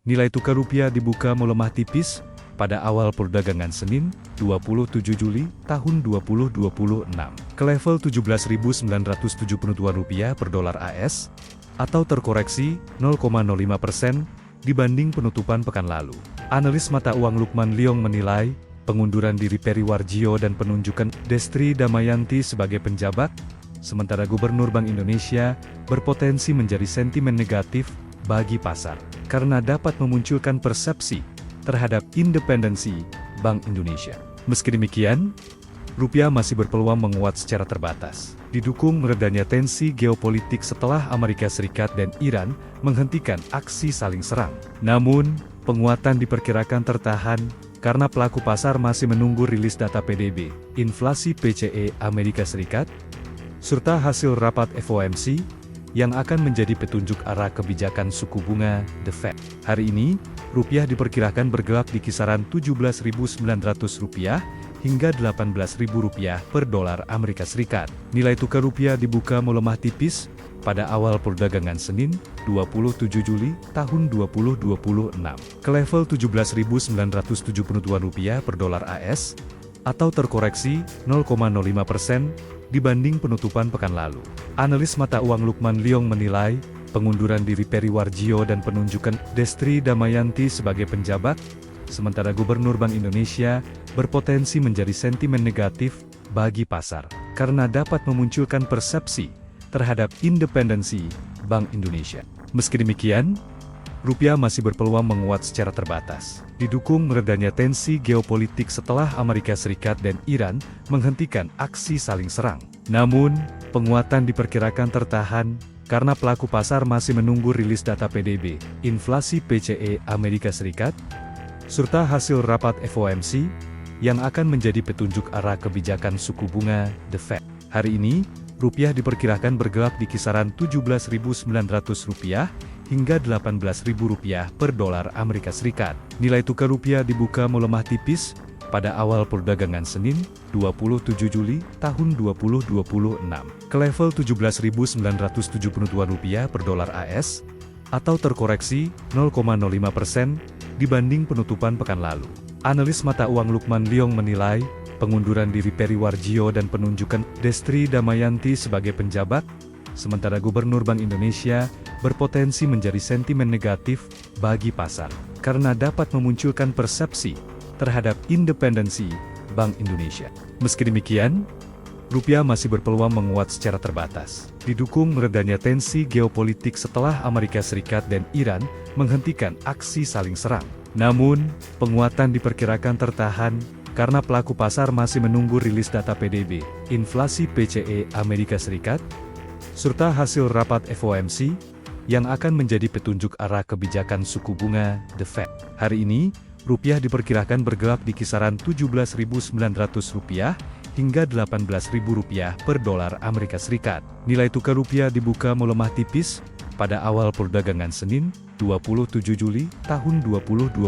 Nilai tukar rupiah dibuka melemah tipis pada awal perdagangan Senin, 27 Juli tahun 2026, ke level Rp17.972 per dolar AS, atau terkoreksi 0,05% dibanding penutupan pekan lalu. Analis mata uang Lukman Liong menilai, pengunduran diri Peri Warjio dan penunjukan Destri Damayanti sebagai penjabat, sementara Gubernur Bank Indonesia, berpotensi menjadi sentimen negatif bagi pasar, karena dapat memunculkan persepsi terhadap independensi Bank Indonesia. Meski demikian, rupiah masih berpeluang menguat secara terbatas, didukung meredanya tensi geopolitik setelah Amerika Serikat dan Iran menghentikan aksi saling serang. Namun, penguatan diperkirakan tertahan karena pelaku pasar masih menunggu rilis data PDB, inflasi PCE Amerika Serikat, serta hasil rapat FOMC, yang akan menjadi petunjuk arah kebijakan suku bunga The Fed. Hari ini, rupiah diperkirakan bergerak di kisaran Rp17.900 hingga Rp18.000 per dolar Amerika Serikat. Nilai tukar rupiah dibuka melemah tipis pada awal perdagangan Senin, 27 Juli tahun 2026, ke level Rp17.972 per dolar AS, atau terkoreksi 0,05% dibanding penutupan pekan lalu. Analis mata uang Lukman Liong menilai, pengunduran diri Peri Warjio dan penunjukan Destri Damayanti sebagai penjabat, sementara Gubernur Bank Indonesia, berpotensi menjadi sentimen negatif bagi pasar, karena dapat memunculkan persepsi terhadap independensi Bank Indonesia. Meski demikian, rupiah masih berpeluang menguat secara terbatas, didukung meredanya tensi geopolitik setelah Amerika Serikat dan Iran menghentikan aksi saling serang. Namun, penguatan diperkirakan tertahan karena pelaku pasar masih menunggu rilis data PDB, inflasi PCE Amerika Serikat, serta hasil rapat FOMC, yang akan menjadi petunjuk arah kebijakan suku bunga The Fed. Hari ini, rupiah diperkirakan bergerak di kisaran Rp17.900 hingga Rp18.000 per dolar Amerika Serikat. Nilai tukar rupiah dibuka melemah tipis pada awal perdagangan Senin, 27 Juli tahun 2026, ke level Rp17.972 per dolar AS, atau terkoreksi 0,05% dibanding penutupan pekan lalu. Analis mata uang Lukman Liong menilai, pengunduran diri Peri Warjio dan penunjukan Destri Damayanti sebagai penjabat, sementara Gubernur Bank Indonesia, berpotensi menjadi sentimen negatif bagi pasar, karena dapat memunculkan persepsi terhadap independensi Bank Indonesia. Meski demikian, rupiah masih berpeluang menguat secara terbatas, didukung meredanya tensi geopolitik setelah Amerika Serikat dan Iran menghentikan aksi saling serang. Namun, penguatan diperkirakan tertahan karena pelaku pasar masih menunggu rilis data PDB, inflasi PCE Amerika Serikat, serta hasil rapat FOMC, yang akan menjadi petunjuk arah kebijakan suku bunga The Fed. Hari ini, rupiah diperkirakan bergerak di kisaran Rp17.900 hingga Rp18.000 per dolar Amerika Serikat. Nilai tukar rupiah dibuka melemah tipis pada awal perdagangan Senin, 27 Juli tahun 2026,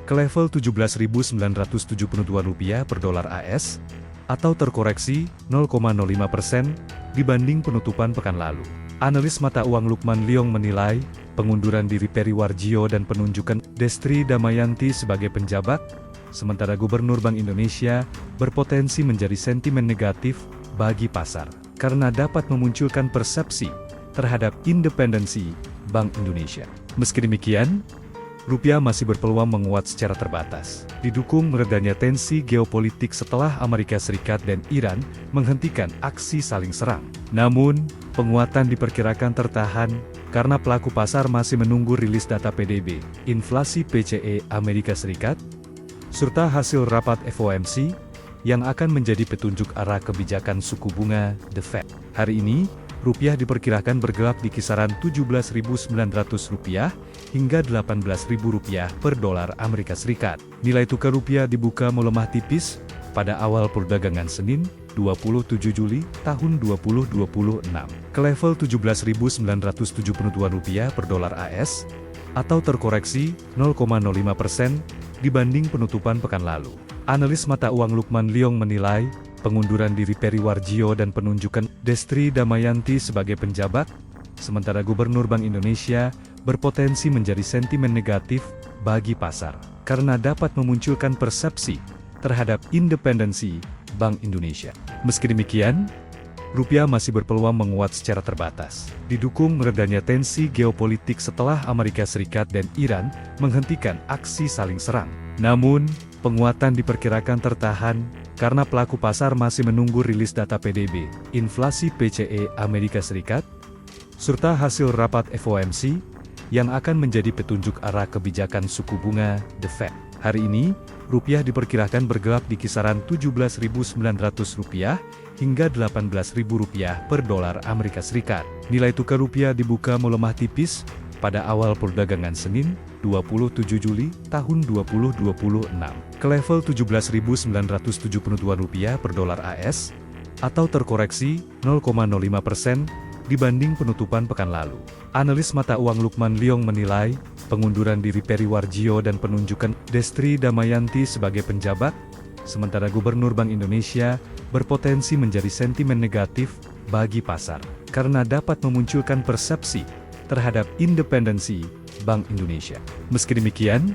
ke level Rp17.972 per dolar AS, atau terkoreksi 0,05% dibanding penutupan pekan lalu. Analis mata uang Lukman Liong menilai, pengunduran diri Peri Warjio dan penunjukan Destri Damayanti sebagai penjabat, sementara Gubernur Bank Indonesia, berpotensi menjadi sentimen negatif bagi pasar, karena dapat memunculkan persepsi terhadap independensi Bank Indonesia. Meski demikian, rupiah masih berpeluang menguat secara terbatas, didukung meredanya tensi geopolitik setelah Amerika Serikat dan Iran menghentikan aksi saling serang. Namun, penguatan diperkirakan tertahan karena pelaku pasar masih menunggu rilis data PDB, inflasi PCE Amerika Serikat, serta hasil rapat FOMC, yang akan menjadi petunjuk arah kebijakan suku bunga The Fed. Hari ini, rupiah diperkirakan bergerak di kisaran Rp17.900 hingga Rp18.000 per dolar Amerika Serikat. Nilai tukar rupiah dibuka melemah tipis pada awal perdagangan Senin, 27 Juli tahun 2026, ke level Rp17.972 per dolar AS, atau terkoreksi 0,05% dibanding penutupan pekan lalu. Analis mata uang Lukman Liong menilai, pengunduran diri Peri Warjio dan penunjukan Destri Damayanti sebagai penjabat, sementara Gubernur Bank Indonesia, berpotensi menjadi sentimen negatif bagi pasar, karena dapat memunculkan persepsi terhadap independensi Bank Indonesia. Meski demikian, rupiah masih berpeluang menguat secara terbatas, didukung meredanya tensi geopolitik setelah Amerika Serikat dan Iran menghentikan aksi saling serang. Namun, penguatan diperkirakan tertahan karena pelaku pasar masih menunggu rilis data PDB, inflasi PCE Amerika Serikat, serta hasil rapat FOMC yang akan menjadi petunjuk arah kebijakan suku bunga The Fed. Hari ini, rupiah diperkirakan bergelap di kisaran Rp17.900 hingga Rp18.000 per dolar Amerika Serikat. Nilai tukar rupiah dibuka melemah tipis pada awal perdagangan Senin, 27 Juli tahun 2026, ke level Rp17.972 per dolar AS, atau terkoreksi 0,05% dibanding penutupan pekan lalu. Analis mata uang Lukman Liong menilai, pengunduran diri Peri Warjio dan penunjukan Destri Damayanti sebagai penjabat, sementara Gubernur Bank Indonesia, berpotensi menjadi sentimen negatif bagi pasar, karena dapat memunculkan persepsi terhadap independensi Bank Indonesia. Meski demikian,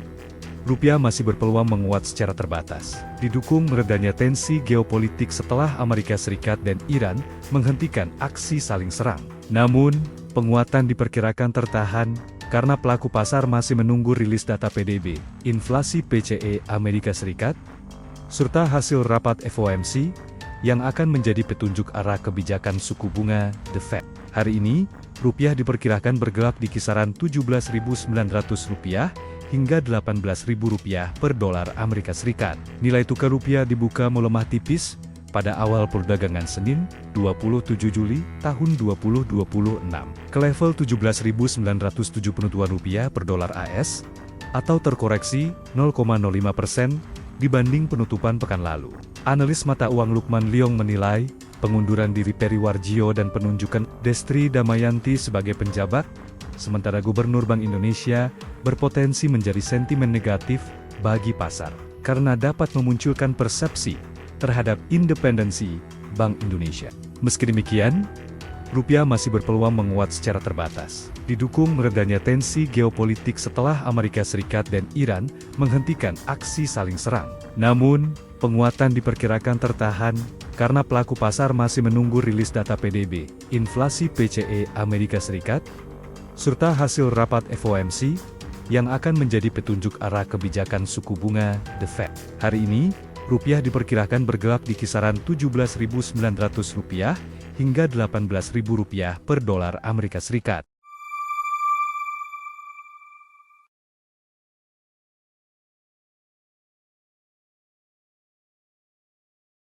rupiah masih berpeluang menguat secara terbatas, didukung meredanya tensi geopolitik setelah Amerika Serikat dan Iran menghentikan aksi saling serang. Namun, penguatan diperkirakan tertahan karena pelaku pasar masih menunggu rilis data PDB, inflasi PCE Amerika Serikat, serta hasil rapat FOMC yang akan menjadi petunjuk arah kebijakan suku bunga The Fed. Hari ini, rupiah diperkirakan bergelap di kisaran Rp17.900 hingga Rp18.000 per dolar Amerika Serikat. Nilai tukar rupiah dibuka melemah tipis pada awal perdagangan Senin, 27 Juli tahun 2026, ke level Rp17.972 per dolar AS, atau terkoreksi 0,05% dibanding penutupan pekan lalu. Analis mata uang Lukman Liong menilai, pengunduran diri Peri Warjio dan penunjukan Destri Damayanti sebagai penjabat, sementara Gubernur Bank Indonesia, berpotensi menjadi sentimen negatif bagi pasar, karena dapat memunculkan persepsi terhadap independensi Bank Indonesia. Meski demikian, rupiah masih berpeluang menguat secara terbatas, didukung meredanya tensi geopolitik setelah Amerika Serikat dan Iran menghentikan aksi saling serang. Namun, penguatan diperkirakan tertahan karena pelaku pasar masih menunggu rilis data PDB, inflasi PCE Amerika Serikat, serta hasil rapat FOMC yang akan menjadi petunjuk arah kebijakan suku bunga The Fed. Hari ini, rupiah diperkirakan bergelap di kisaran Rp17.900 hingga Rp18.000 per dolar Amerika Serikat.